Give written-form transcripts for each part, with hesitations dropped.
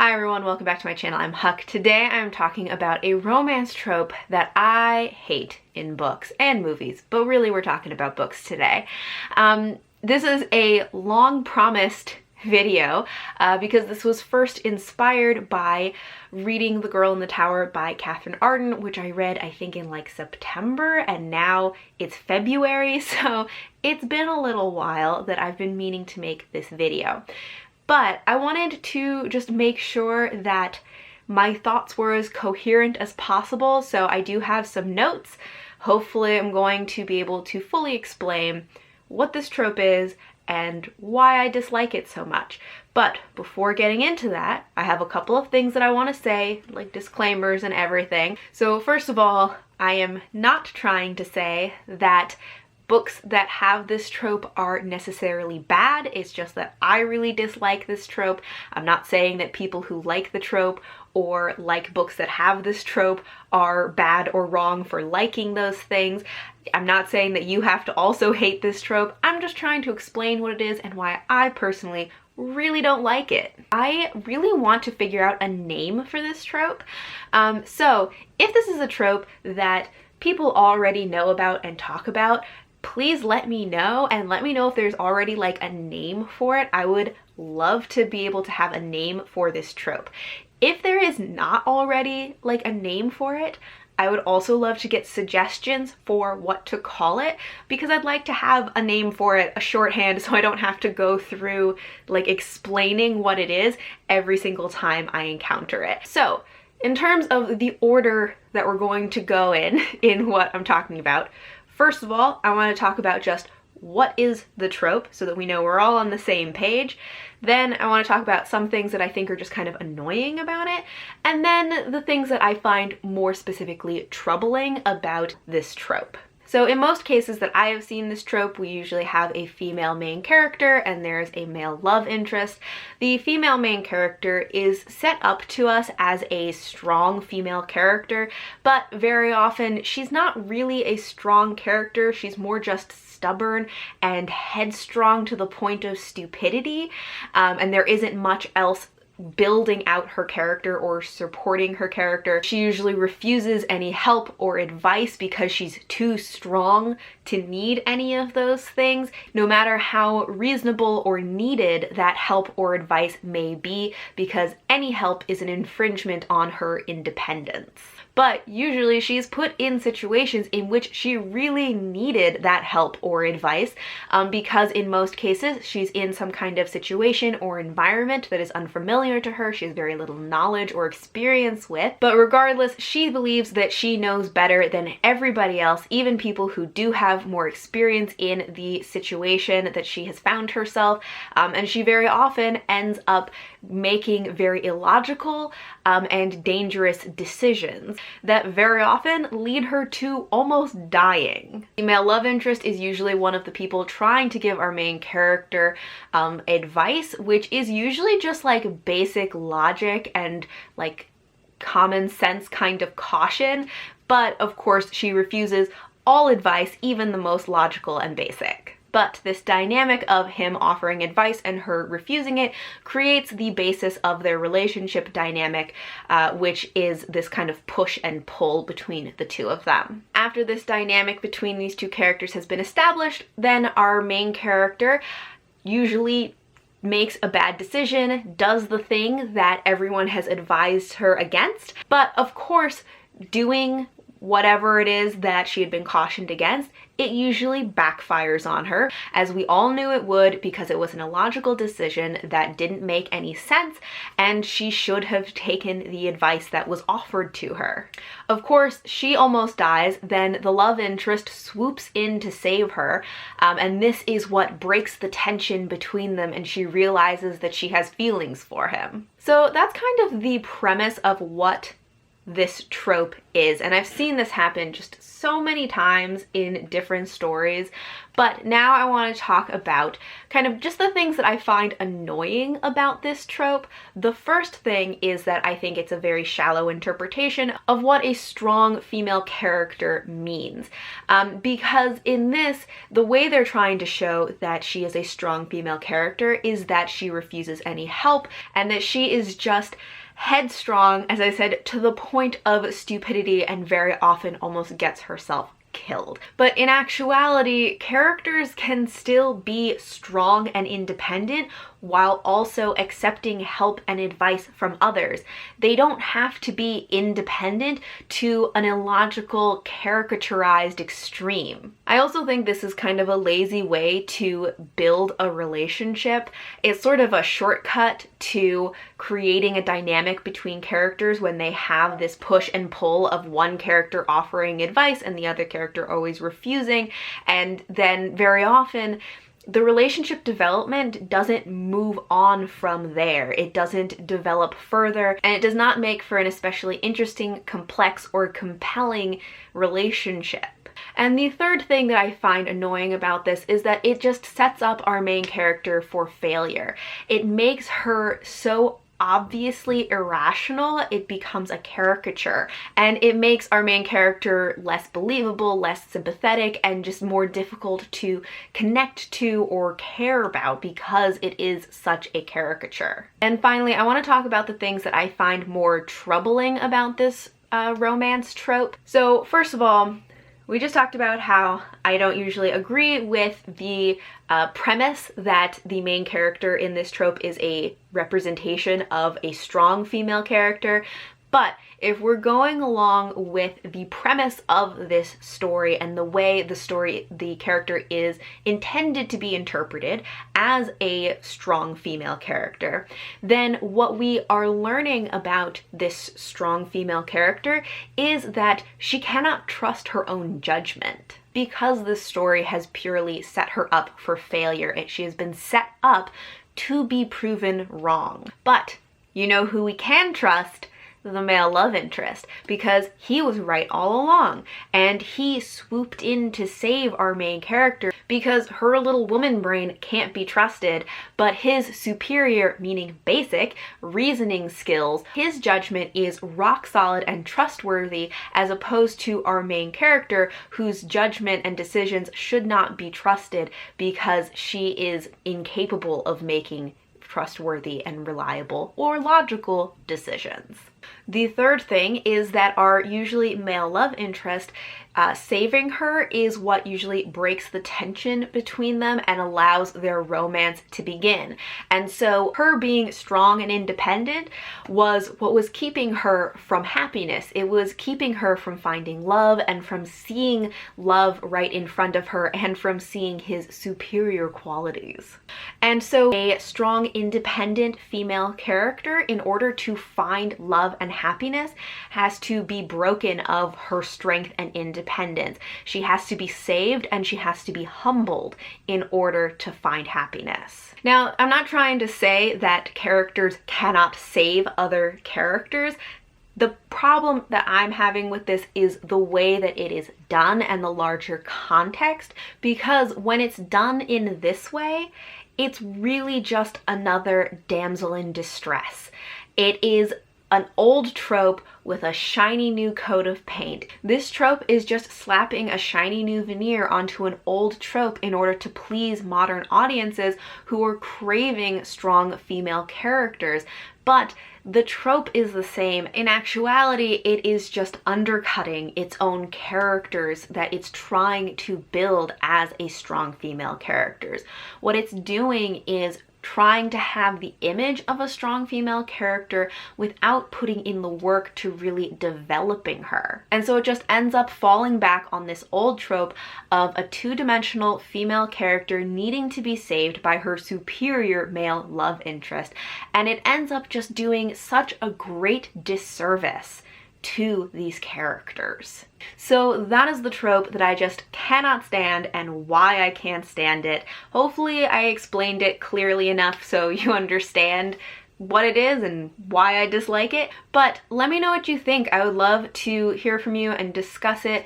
Hi everyone, welcome back to my channel. I'm Huck. Today I'm talking about a romance trope that I hate in books and movies, but really we're talking about books today. This is a long promised video because this was first inspired by reading The Girl in the Tower by Catherine Arden, which I read I think in like September, and now it's February, so it's been a little while that I've been meaning to make this video. But I wanted to just make sure that my thoughts were as coherent as possible, so I do have some notes. Hopefully I'm going to be able to fully explain what this trope is and why I dislike it so much. But before getting into that, I have a couple of things that I want to say, like disclaimers and everything. So first of all, I am not trying to say that books that have this trope are necessarily bad. It's just that I really dislike this trope. I'm not saying that people who like the trope or like books that have this trope are bad or wrong for liking those things. I'm not saying that you have to also hate this trope. I'm just trying to explain what it is and why I personally really don't like it. I really want to figure out a name for this trope. So if this is a trope that people already know about and talk about, please let me know, and let me know if there's already like a name for it. I would love to be able to have a name for this trope. If there is not already like a name for it, I would also love to get suggestions for what to call it, because I'd like to have a name for it, a shorthand, so I don't have to go through like explaining what it is every single time I encounter it. So in terms of the order that we're going to go in what I'm talking about, first of all, I want to talk about just what is the trope so that we know we're all on the same page. Then I want to talk about some things that I think are just kind of annoying about it. And then the things that I find more specifically troubling about this trope. So in most cases that I have seen this trope, we usually have a female main character and there's a male love interest. The female main character is set up to us as a strong female character, but very often she's not really a strong character. She's more just stubborn and headstrong to the point of stupidity, and there isn't much else building out her character or supporting her character. She usually refuses any help or advice because she's too strong to need any of those things, no matter how reasonable or needed that help or advice may be, because any help is an infringement on her independence. But usually she's put in situations in which she really needed that help or advice because in most cases she's in some kind of situation or environment that is unfamiliar to her, she has very little knowledge or experience with. But regardless, she believes that she knows better than everybody else, even people who do have more experience in the situation that she has found herself, and she very often ends up making very illogical and dangerous decisions that very often lead her to almost dying. The male love interest is usually one of the people trying to give our main character advice, which is usually just like basic logic and like common sense kind of caution, but of course she refuses all advice, even the most logical and basic. But this dynamic of him offering advice and her refusing it creates the basis of their relationship dynamic, which is this kind of push and pull between the two of them. After this dynamic between these two characters has been established, then our main character usually makes a bad decision, does the thing that everyone has advised her against, but of course, doing whatever it is that she had been cautioned against, it usually backfires on her, as we all knew it would, because it was an illogical decision that didn't make any sense, and she should have taken the advice that was offered to her. Of course, she almost dies, then the love interest swoops in to save her, and this is what breaks the tension between them, and she realizes that she has feelings for him. So that's kind of the premise of what this trope is. And I've seen this happen just so many times in different stories. But now I want to talk about kind of just the things that I find annoying about this trope. The first thing is that I think it's a very shallow interpretation of what a strong female character means. Because in this, the way they're trying to show that she is a strong female character is that she refuses any help and that she is just headstrong, as I said, to the point of stupidity, and very often almost gets herself killed. But in actuality, characters can still be strong and independent while also accepting help and advice from others. They don't have to be independent to an illogical, caricaturized extreme. I also think this is kind of a lazy way to build a relationship. It's sort of a shortcut to creating a dynamic between characters when they have this push and pull of one character offering advice and the other character always refusing, and then very often the relationship development doesn't move on from there. It doesn't develop further, and it does not make for an especially interesting, complex, or compelling relationship. And the third thing that I find annoying about this is that it just sets up our main character for failure. It makes her so obviously irrational, it becomes a caricature, and it makes our main character less believable, less sympathetic, and just more difficult to connect to or care about because it is such a caricature. And finally, I want to talk about the things that I find more troubling about this romance trope. So first of all, we just talked about how I don't usually agree with the premise that the main character in this trope is a representation of a strong female character. But if we're going along with the premise of this story and the way the character is intended to be interpreted as a strong female character, then what we are learning about this strong female character is that she cannot trust her own judgment. Because this story has purely set her up for failure, and she has been set up to be proven wrong. But you know who we can trust? The male love interest, because he was right all along and he swooped in to save our main character because her little woman brain can't be trusted, but his superior, meaning basic, reasoning skills, his judgment is rock solid and trustworthy, as opposed to our main character whose judgment and decisions should not be trusted because she is incapable of making trustworthy and reliable or logical decisions. The third thing is that our usually male love interest, saving her is what usually breaks the tension between them and allows their romance to begin. And so her being strong and independent was what was keeping her from happiness. It was keeping her from finding love and from seeing love right in front of her and from seeing his superior qualities. And so a strong, independent female character, in order to find love and happiness, has to be broken of her strength and independence. She has to be saved and she has to be humbled in order to find happiness. Now, I'm not trying to say that characters cannot save other characters. The problem that I'm having with this is the way that it is done and the larger context, because when it's done in this way, it's really just another damsel in distress. It is an old trope with a shiny new coat of paint. This trope is just slapping a shiny new veneer onto an old trope in order to please modern audiences who are craving strong female characters. But the trope is the same. In actuality, it is just undercutting its own characters that it's trying to build as a strong female characters. What it's doing is trying to have the image of a strong female character without putting in the work to really developing her. And so it just ends up falling back on this old trope of a two-dimensional female character needing to be saved by her superior male love interest. And it ends up just doing such a great disservice to these characters. So that is the trope that I just cannot stand and why I can't stand it. Hopefully I explained it clearly enough so you understand what it is and why I dislike it, but let me know what you think. I would love to hear from you and discuss it,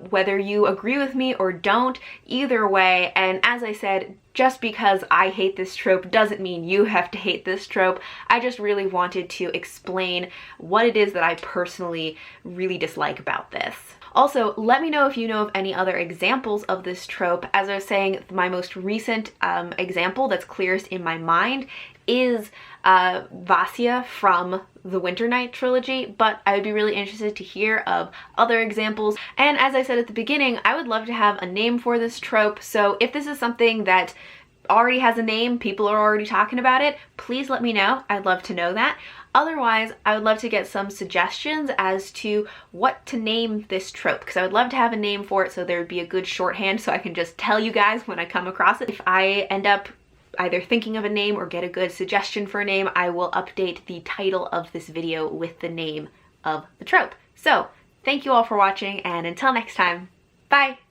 whether you agree with me or don't, either way. And as I said, just because I hate this trope doesn't mean you have to hate this trope. I just really wanted to explain what it is that I personally really dislike about this. Also, let me know if you know of any other examples of this trope. As I was saying, my most recent example that's clearest in my mind is Vasya from the Winter Night trilogy, but I would be really interested to hear of other examples. And as I said at the beginning, I would love to have a name for this trope, so if this is something that already has a name, people are already talking about it, please let me know. I'd love to know that. Otherwise, I would love to get some suggestions as to what to name this trope, because I would love to have a name for it so there would be a good shorthand so I can just tell you guys when I come across it. If I end up either thinking of a name or get a good suggestion for a name, I will update the title of this video with the name of the trope. So, thank you all for watching, and until next time, bye!